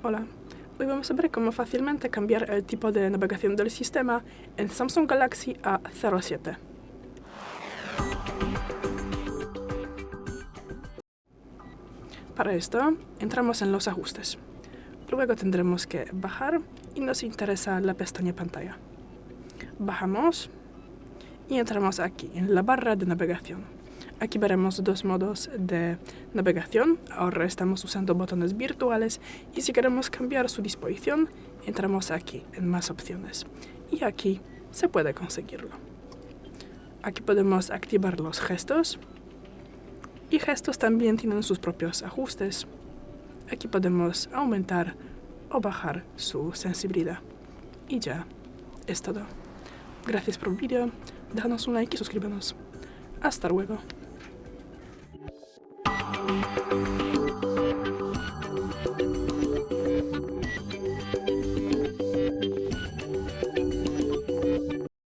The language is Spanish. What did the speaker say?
Hola, hoy vamos a ver cómo fácilmente cambiar el tipo de navegación del sistema en SAMSUNG Galaxy A07. Para esto, entramos en los ajustes. Luego tendremos que bajar y nos interesa la pestaña pantalla. Bajamos y entramos aquí, en la barra de navegación. Aquí veremos dos modos de navegación. Ahora estamos usando botones virtuales y si queremos cambiar su disposición, entramos aquí en más opciones. Y aquí se puede conseguirlo. Aquí podemos activar los gestos. Y gestos también tienen sus propios ajustes. Aquí podemos aumentar o bajar su sensibilidad. Y ya, es todo. Gracias por el vídeo, déjanos un like y suscríbanos. Hasta luego.